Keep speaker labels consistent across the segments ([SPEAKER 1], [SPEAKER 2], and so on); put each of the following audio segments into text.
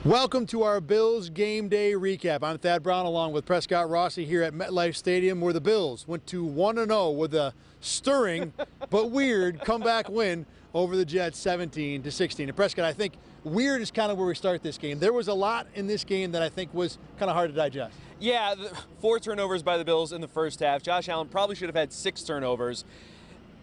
[SPEAKER 1] Welcome to our Bills game day recap. I'm Thad Brown along with Prescott Rossi here at MetLife Stadium, where the Bills went to 1-0 with a stirring but weird comeback win over the Jets 17-16. And Prescott, I think weird is kind of where we start this game. There was a lot in this game that I think was kind of hard to digest.
[SPEAKER 2] Yeah, 4 turnovers by the Bills in the first half. Josh Allen probably should have had 6 turnovers.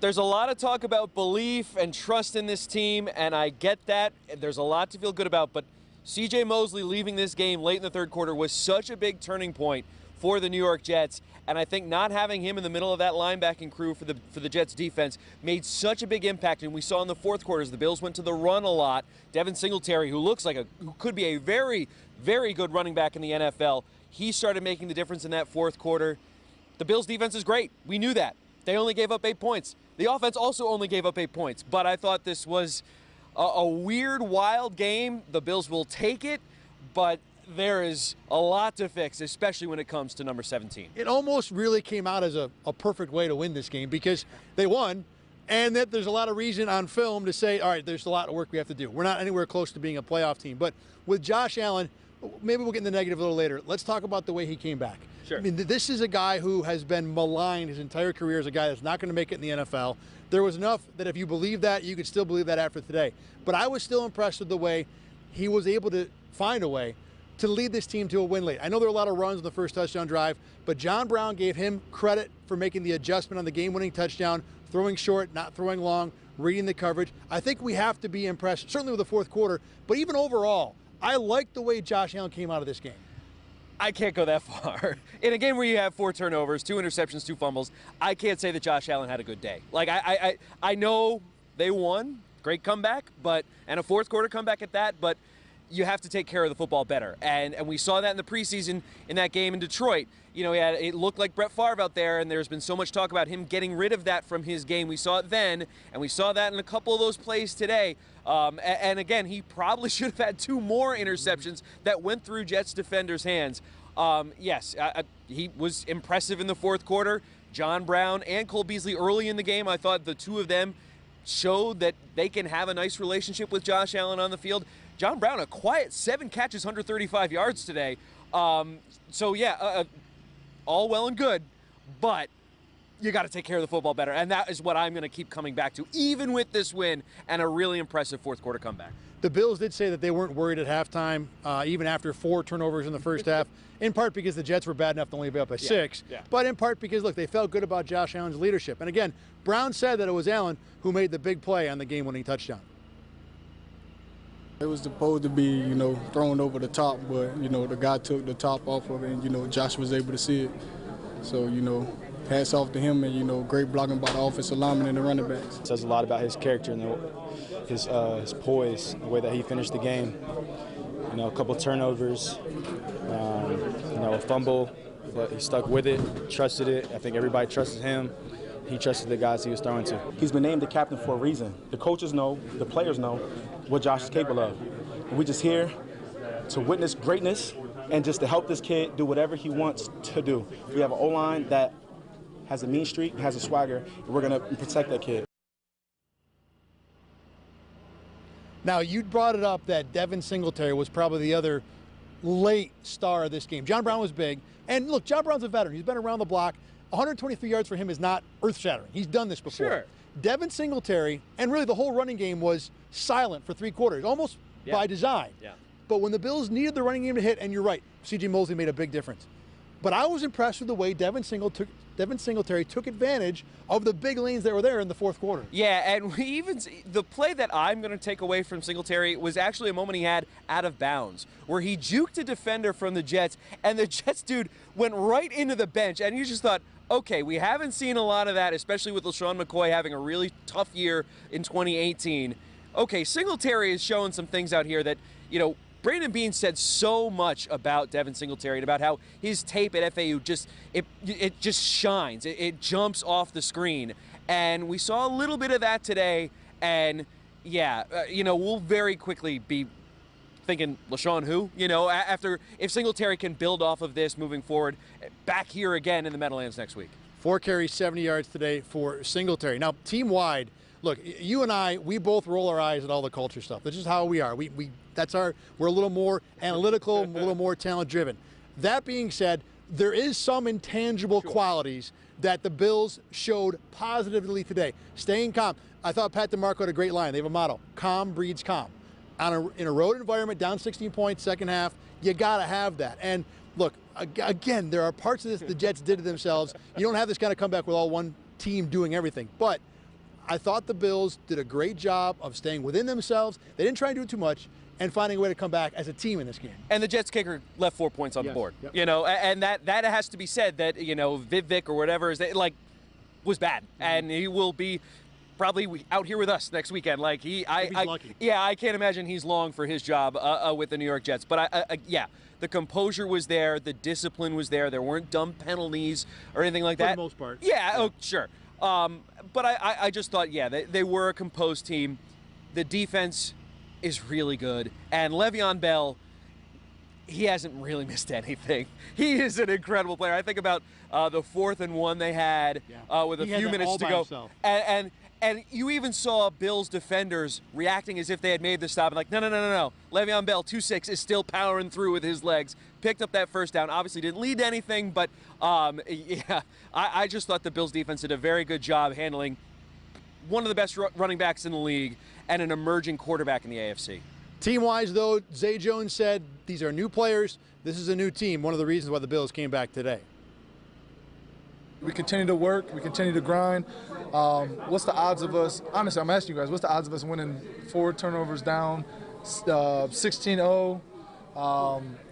[SPEAKER 2] There's a lot of talk about belief and trust in this team, and I get that. There's a lot to feel good about, but C.J. Mosley leaving this game late in the third quarter was such a big turning point for the New York Jets, and I think not having him in the middle of that linebacking crew for the Jets defense made such a big impact. And we saw in the fourth quarter as the Bills went to the run a lot. Devin Singletary, who could be a very, very good running back in the NFL, he started making the difference in that fourth quarter. The Bills defense is great. We knew that. They only gave up 8 points. The offense also only gave up 8 points, but I thought this was a weird, wild game. The Bills will take it, but there is a lot to fix, especially when it comes to number 17.
[SPEAKER 1] It almost really came out as a perfect way to win this game because they won, and that there's a lot of reason on film to say, all right, there's a lot of work we have to do. We're not anywhere close to being a playoff team. But with Josh Allen, maybe we'll get in the negative a little later. Let's talk about the way he came back.
[SPEAKER 2] Sure.
[SPEAKER 1] I mean, this is a guy who has been maligned his entire career as a guy that's not going to make it in the NFL. There was enough that if you believe that, you could still believe that after today. But I was still impressed with the way he was able to find a way to lead this team to a win late. I know there were a lot of runs on the first touchdown drive, but John Brown gave him credit for making the adjustment on the game-winning touchdown, throwing short, not throwing long, reading the coverage. I think we have to be impressed, certainly with the fourth quarter, but even overall, I like the way Josh Allen came out of this game.
[SPEAKER 2] I can't go that far. In a game where you have 4 turnovers, 2 interceptions, 2 fumbles, I can't say that Josh Allen had a good day. Like, I know they won, great comeback, and a fourth quarter comeback at that, but you have to take care of the football better. And we saw that in the preseason in that game in Detroit. You know, it looked like Brett Favre out there, and there's been so much talk about him getting rid of that from his game. We saw it then, and we saw that in a couple of those plays today. And again, he probably should have had 2 more interceptions that went through Jets defenders' hands. Yes, he was impressive in the fourth quarter. John Brown and Cole Beasley early in the game, I thought the two of them showed that they can have a nice relationship with Josh Allen on the field. John Brown, a quiet 7 catches, 135 yards today. So yeah, all well and good, but you got to take care of the football better, and that is what I'm going to keep coming back to, even with this win and a really impressive fourth quarter comeback.
[SPEAKER 1] The Bills did say that they weren't worried at halftime, even after 4 turnovers in the first half, in part because the Jets were bad enough to only be up by 6, but in part because, look, they felt good about Josh Allen's leadership. And again, Brown said that it was Allen who made the big play on the game-winning touchdown.
[SPEAKER 3] It was supposed to be, you know, thrown over the top, but, you know, the guy took the top off of it, and, you know, Josh was able to see it. So, you know, hats off to him, and, you know, great blocking by the offensive lineman and the running backs.
[SPEAKER 4] It says a lot about his character and his poise, the way that he finished the game. You know, a couple turnovers, you know, a fumble, but he stuck with it, trusted it. I think everybody trusted him. He trusted the guys he was throwing to.
[SPEAKER 5] He's been named the captain for a reason. The coaches know, the players know what Josh is capable of. We're just here to witness greatness and just to help this kid do whatever he wants to do. We have an O-line that has a mean streak, has a swagger, and we're going to protect that kid.
[SPEAKER 1] Now, you brought it up that Devin Singletary was probably the other late star of this game. John Brown was big. And look, John Brown's a veteran. He's been around the block. 123 yards for him is not earth-shattering. He's done this before.
[SPEAKER 2] Sure.
[SPEAKER 1] Devin Singletary, and really the whole running game was silent for 3 quarters, almost by design.
[SPEAKER 2] Yeah.
[SPEAKER 1] But when the Bills needed the running game to hit, and you're right, C.J. Mosley made a big difference. But I was impressed with the way Devin Singletary took advantage of the big lanes that were there in the fourth quarter.
[SPEAKER 2] Yeah, and the play that I'm going to take away from Singletary was actually a moment he had out of bounds, where he juked a defender from the Jets, and the Jets dude went right into the bench, and you just thought, okay, we haven't seen a lot of that, especially with LaShawn McCoy having a really tough year in 2018. Okay, Singletary is showing some things out here that, you know, Brandon Beane said so much about Devin Singletary and about how his tape at FAU just shines. It jumps off the screen. And we saw a little bit of that today. And, yeah, you know, we'll very quickly be thinking, LaShawn who? You know, if Singletary can build off of this moving forward, back here again in the Meadowlands next week.
[SPEAKER 1] 4 carries, 70 yards today for Singletary. Now, team-wide, look, you and I, we both roll our eyes at all the culture stuff. That's just how we are. We're a little more analytical, a little more talent driven. That being said, there is some intangible qualities that the Bills showed positively today. Staying calm. I thought Pat DeMarco had a great line. They have a motto: calm breeds calm. In a road environment, down 16 points, second half, you got to have that. And look, again, there are parts of this the Jets did to themselves. You don't have this kind of comeback with all one team doing everything. But I thought the Bills did a great job of staying within themselves. They didn't try and do too much and finding a way to come back as a team in this game.
[SPEAKER 2] And the Jets kicker left 4 points on the board.
[SPEAKER 1] Yep.
[SPEAKER 2] You know, and that has to be said that, you know, Vic or whatever was bad. And he will be probably out here with us next weekend. Like
[SPEAKER 1] he's lucky.
[SPEAKER 2] Yeah, I can't imagine he's long for his job with the New York Jets. But yeah, the composure was there, the discipline was there. There weren't dumb penalties or anything like that.
[SPEAKER 1] For the most part.
[SPEAKER 2] Yeah, oh, sure. But I just thought, yeah, they were a composed team. The defense is really good. And Le'Veon Bell, he hasn't really missed anything. He is an incredible player. I think about the 4th and 1 they had with a few minutes to go. And you even saw Bills defenders reacting as if they had made the stop. And like, no. Le'Veon Bell, 2-6, is still powering through with his legs. Picked up that first down. Obviously didn't lead to anything, but yeah, I just thought the Bills defense did a very good job handling one of the best running backs in the league and an emerging quarterback in the AFC.
[SPEAKER 1] Team-wise, though, Zay Jones said these are new players. This is a new team. One of the reasons why the Bills came back today.
[SPEAKER 6] We continue to work. We continue to grind. What's the odds of us? Honestly, I'm asking you guys, what's the odds of us winning 4 turnovers down, 16-0,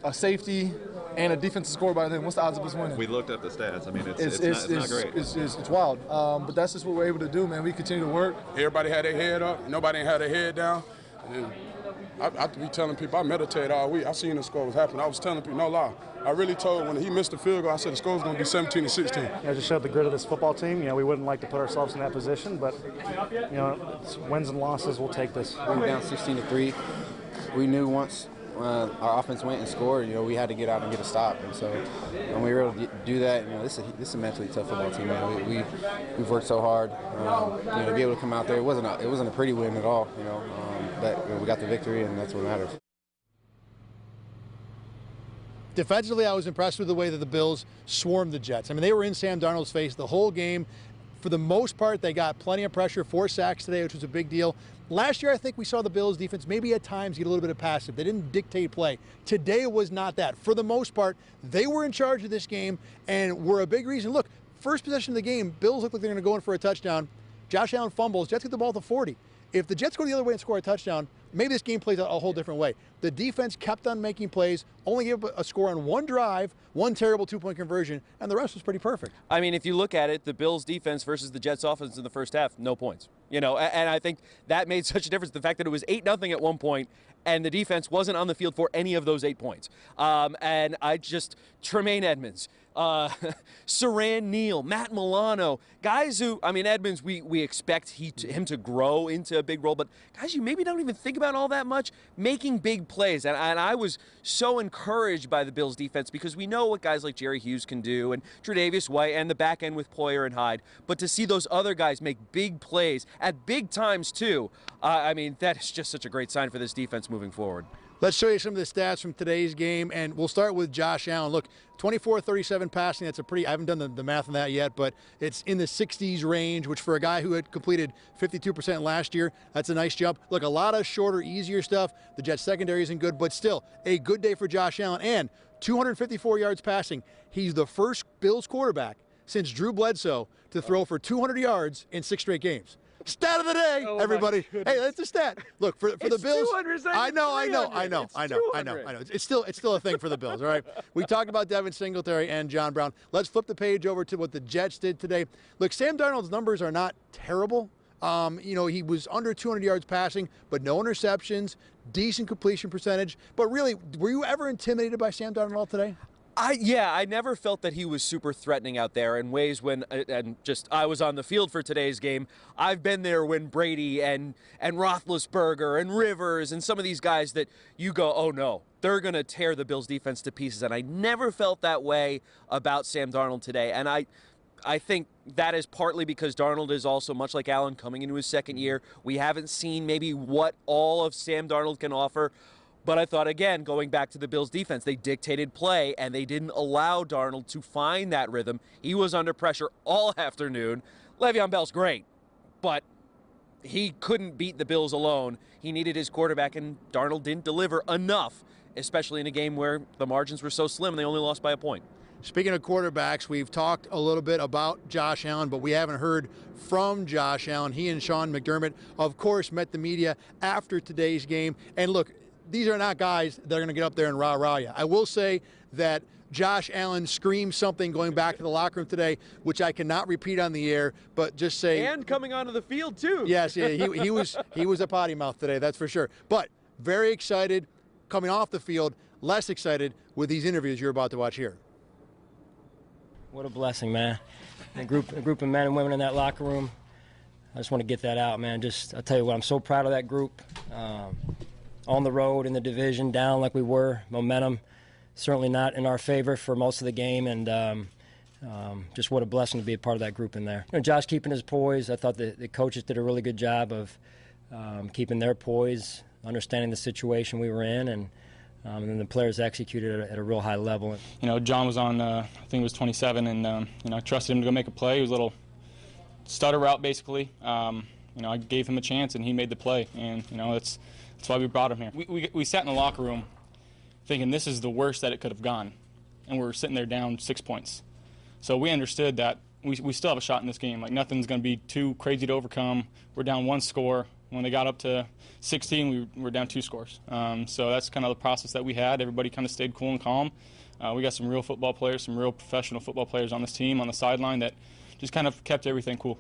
[SPEAKER 6] a safety, and a defensive score by then? What's the odds of us winning?
[SPEAKER 7] We looked up the stats. I mean, it's not great.
[SPEAKER 6] It's wild. But that's just what we're able to do, man. We continue to work.
[SPEAKER 8] Everybody had their head up. Nobody had their head down. And I be telling people, I meditate all week. I seen the score was happening. I was telling people, no lie. I really told when he missed the field goal, I said the score was going to be 17-16.
[SPEAKER 9] Just showed the grit of this football team. We wouldn't like to put ourselves in that position, but it's wins and losses. We'll take this.
[SPEAKER 10] We were down 16-3. We knew once our offense went and scored, we had to get out and get a stop. And so when we were able to do that, this is a mentally tough football team, man. We've worked so hard. To be able to come out there, it wasn't a pretty win at all. But we got the victory, and that's what matters.
[SPEAKER 1] Defensively, I was impressed with the way that the Bills swarmed the Jets. I mean, they were in Sam Darnold's face the whole game. For the most part, they got plenty of pressure, 4 sacks today, which was a big deal. Last year, I think we saw the Bills' defense maybe at times get a little bit of passive. They didn't dictate play. Today was not that. For the most part, they were in charge of this game and were a big reason. Look, first possession of the game, Bills look like they're going to go in for a touchdown. Josh Allen fumbles. Jets get the ball to 40. If the Jets go the other way and score a touchdown, maybe this game plays out a whole different way. The defense kept on making plays, only gave a score on 1 drive, 1 terrible 2-point conversion, and the rest was pretty perfect.
[SPEAKER 2] I mean, if you look at it, the Bills' defense versus the Jets' offense in the first half, no points. And I think that made such a difference. The fact that it was 8-0 at one point, and the defense wasn't on the field for any of those 8 points. And Tremaine Edmonds, Saran Neal, Matt Milano, guys who, Edmonds, we expect him to grow into a big role, but guys you maybe don't even think about all that much, making big plays. And I was so encouraged by the Bills defense because we know what guys like Jerry Hughes can do and Tre'Davious White and the back end with Poyer and Hyde. But to see those other guys make big plays at big times too, that is just such a great sign for this defense moving forward.
[SPEAKER 1] Let's show you some of the stats from today's game, and we'll start with Josh Allen. Look, 24-37 passing, that's I haven't done the math on that yet, but it's in the 60s range, which for a guy who had completed 52% last year, that's a nice jump. Look, a lot of shorter, easier stuff. The Jets secondary isn't good, but still a good day for Josh Allen, and 254 yards passing. He's the first Bills quarterback since Drew Bledsoe to throw for 200 yards in 6 straight games. Stat of the day, everybody. Hey, that's a stat. Look, for the Bills. I know. It's still a thing for the Bills, all right? We talked about Devin Singletary and John Brown. Let's flip the page over to what the Jets did today. Look, Sam Darnold's numbers are not terrible. He was under 200 yards passing, but no interceptions, decent completion percentage. But really, were you ever intimidated by Sam Darnold at all today?
[SPEAKER 2] I never felt that he was super threatening out there in ways when, I was on the field for today's game. I've been there when Brady and Roethlisberger and Rivers and some of these guys that you go, oh no, they're going to tear the Bills defense to pieces. And I never felt that way about Sam Darnold today. And I think that is partly because Darnold is also, much like Allen, coming into his second year. We haven't seen maybe what all of Sam Darnold can offer. But I thought, again, going back to the Bills' defense, they dictated play, and they didn't allow Darnold to find that rhythm. He was under pressure all afternoon. Le'Veon Bell's great, but he couldn't beat the Bills alone. He needed his quarterback, and Darnold didn't deliver enough, especially in a game where the margins were so slim and they only lost by a point.
[SPEAKER 1] Speaking of quarterbacks, we've talked a little bit about Josh Allen, but we haven't heard from Josh Allen. He and Sean McDermott, of course, met the media after today's game. And look, these are not guys that are going to get up there and rah-rah you. I will say that Josh Allen screamed something going back to the locker room today, which I cannot repeat on the air, but just say.
[SPEAKER 2] And coming onto the field, too.
[SPEAKER 1] Yes, yeah, he was a potty mouth today, that's for sure. But very excited coming off the field, less excited with these interviews you're about to watch here.
[SPEAKER 11] What a blessing, man. A group of men and women in that locker room. I just want to get that out, man. I'll tell you what, I'm so proud of that group. On the road, in the division, down like we were, momentum certainly not in our favor for most of the game, and just what a blessing to be a part of that group in there. Josh keeping his poise. I thought the coaches did a really good job of keeping their poise, understanding the situation we were in, and then the players executed at a real high level.
[SPEAKER 12] John was on, I think it was 27, and I trusted him to go make a play. He was a little stutter route, basically. I gave him a chance, and he made the play, and that's why we brought him here. We sat in the locker room thinking this is the worst that it could have gone, and we're sitting there down 6 points. So we understood that we still have a shot in this game. Like, nothing's going to be too crazy to overcome. We're down 1 score. When they got up to 16, we were down 2 scores. So that's kind of the process that we had. Everybody kind of stayed cool and calm. We got some real football players, some real professional football players on this team on the sideline that just kind of kept everything cool.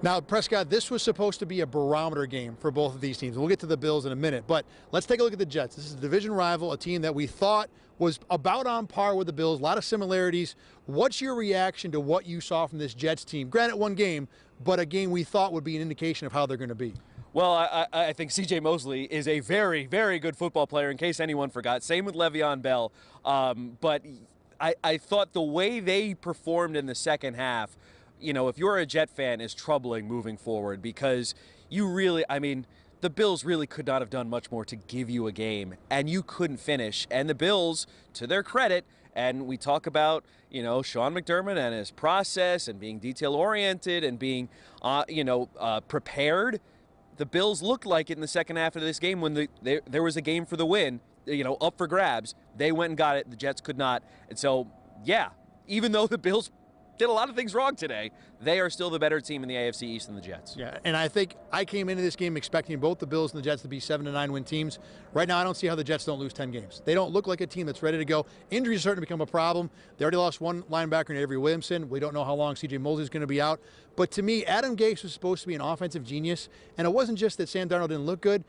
[SPEAKER 1] Now, Prescott, this was supposed to be a barometer game for both of these teams. We'll get to the Bills in a minute, but let's take a look at the Jets. This is a division rival, a team that we thought was about on par with the Bills, a lot of similarities. What's your reaction to what you saw from this Jets team? Granted, one game, but a game we thought would be an indication of how they're going to be.
[SPEAKER 2] Well, I think C.J. Mosley is a very, very good football player, in case anyone forgot. Same with Le'Veon Bell. But I thought the way they performed in the second half, if you're a Jet fan, is troubling moving forward, because the Bills really could not have done much more to give you a game, and you couldn't finish. And the Bills, to their credit, and we talk about, Sean McDermott and his process and being detail-oriented and being, prepared. The Bills looked like it in the second half of this game when there was a game for the win, up for grabs. They went and got it. The Jets could not. And so, yeah, even though the Bills did a lot of things wrong today, they are still the better team in the AFC East than the Jets.
[SPEAKER 1] Yeah, and I think I came into this game expecting both the Bills and the Jets to be 7-9 win teams. Right now, I don't see how the Jets don't lose 10 games. They don't look like a team that's ready to go. Injuries are starting to become a problem. They already lost one linebacker in Avery Williamson. We don't know how long C.J. Mosley is going to be out. But to me, Adam Gase was supposed to be an offensive genius, and it wasn't just that Sam Darnold didn't look good.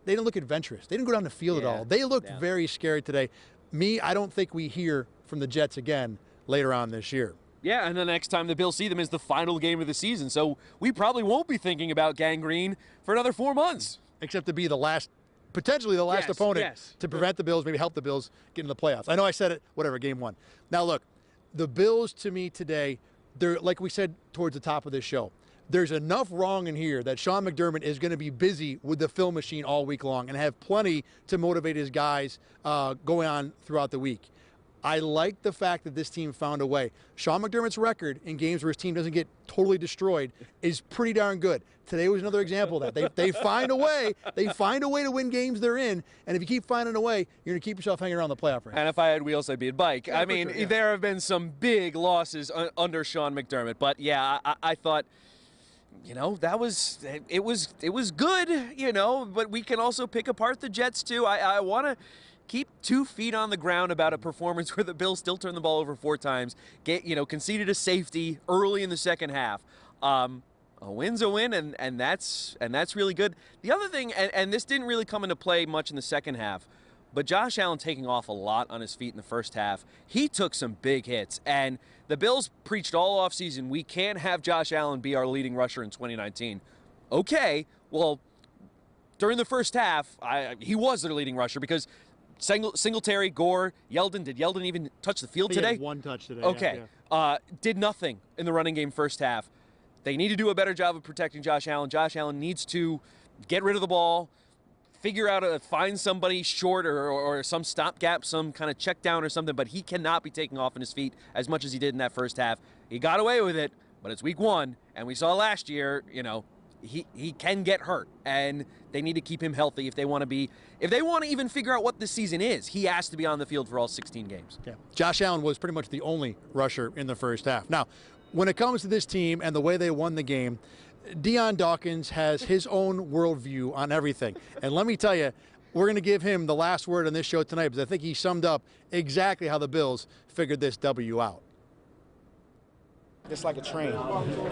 [SPEAKER 1] They didn't look adventurous. They didn't go down the field at all. They looked very scary today. I don't think we hear from the Jets again later on this year.
[SPEAKER 2] Yeah, and the next time the Bills see them is the final game of the season. So we probably won't be thinking about gangrene for another 4 months.
[SPEAKER 1] Except to be potentially the last opponent to prevent the Bills, maybe help the Bills get into the playoffs. I know I said it, whatever, game 1. Now look, the Bills to me today, they're, like we said towards the top of this show, there's enough wrong in here that Sean McDermott is going to be busy with the film machine all week long and have plenty to motivate his guys going on throughout the week. I like the fact that this team found a way. Sean McDermott's record in games where his team doesn't get totally destroyed is pretty darn good. Today was another example of that. They find a way. They find a way to win games they're in, and if you keep finding a way, you're going to keep yourself hanging around the playoff range.
[SPEAKER 2] And if I had wheels, I'd be a bike.
[SPEAKER 1] Yeah,
[SPEAKER 2] there have been some big losses under Sean McDermott, but yeah, I thought, it was good, but we can also pick apart the Jets too. I want to keep 2 feet on the ground about a performance where the Bills still turned the ball over 4 times, conceded a safety early in the second half. A win's a win, and that's really good. The other thing, and this didn't really come into play much in the second half, but Josh Allen taking off a lot on his feet in the first half. He took some big hits, and the Bills preached all offseason, we can't have Josh Allen be our leading rusher in 2019. Okay, well, during the first half, he was their leading rusher because Singletary, Gore, Yeldon. Did Yeldon even touch the field today?
[SPEAKER 1] He had 1 touch today.
[SPEAKER 2] Okay.
[SPEAKER 1] Yeah.
[SPEAKER 2] Did nothing in the running game first half. They need to do a better job of protecting Josh Allen. Josh Allen needs to get rid of the ball, figure out find somebody short or some stopgap, some kind of check down or something, but he cannot be taking off on his feet as much as he did in that first half. He got away with it, but it's week 1, and we saw last year, he can get hurt, and they need to keep him healthy if they want to even figure out what this season is. He has to be on the field for all 16 games.
[SPEAKER 1] Yeah. Josh Allen was pretty much the only rusher in the first half. Now, when it comes to this team and the way they won the game, Dion Dawkins has his own worldview on everything. And let me tell you, we're going to give him the last word on this show tonight because I think he summed up exactly how the Bills figured this W out.
[SPEAKER 5] It's like a train.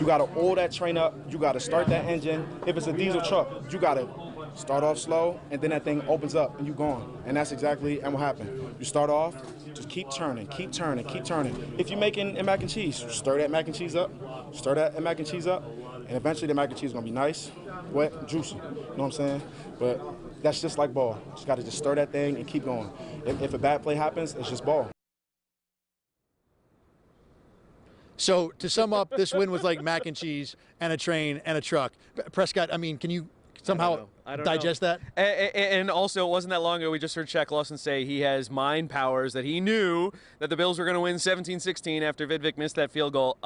[SPEAKER 5] You got to oil that train up. You got to start that engine. If it's a diesel truck, you got to start off slow, and then that thing opens up, and you're gone. And that's exactly what happened. You start off, just keep turning, keep turning, keep turning. If you're making a mac and cheese, stir that mac and cheese up, stir that mac and cheese up, and eventually the mac and cheese is going to be nice, wet, juicy. You know what I'm saying? But that's just like ball. Just got to just stir that thing and keep going. If a bad play happens, it's just ball.
[SPEAKER 1] So to sum up, this win was like mac and cheese and a train and a truck. Prescott, I mean, can you somehow digest that?
[SPEAKER 2] And also, it wasn't that long ago we just heard Shaq Lawson say he has mind powers, that he knew that the Bills were going to win 17-16 after Vidvik missed that field goal.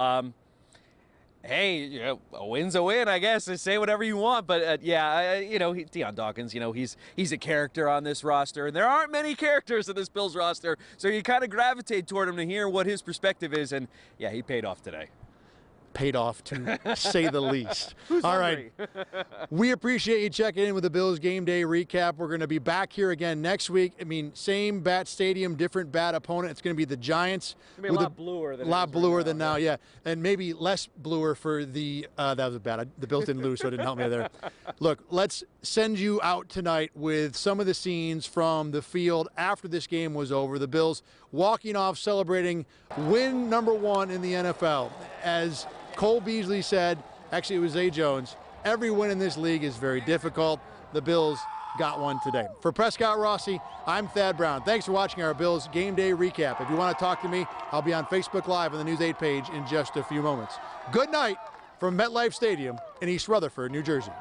[SPEAKER 2] Hey, a win's a win, I guess. Say whatever you want, but Dion Dawkins, he's a character on this roster, and there aren't many characters on this Bills roster, so you kind of gravitate toward him to hear what his perspective is, and yeah, he paid off today.
[SPEAKER 1] Paid off, to say the least. All right. We appreciate you checking in with the Bills Game Day recap. We're going to be back here again next week. I mean, same bat stadium, different bat opponent. It's going to be the Giants.
[SPEAKER 2] It's going to be a lot bluer than
[SPEAKER 1] now, yeah. And maybe less bluer for the that was bad. The Bills didn't lose, so it didn't help me there. Look, let's send you out tonight with some of the scenes from the field after this game was over. The Bills walking off, celebrating win number 1 in the NFL. As Cole Beasley said, actually it was Zay Jones, every win in this league is very difficult. The Bills got one today. For Prescott Rossi, I'm Thad Brown. Thanks for watching our Bills Game Day recap. If you want to talk to me, I'll be on Facebook Live on the News 8 page in just a few moments. Good night from MetLife Stadium in East Rutherford, New Jersey.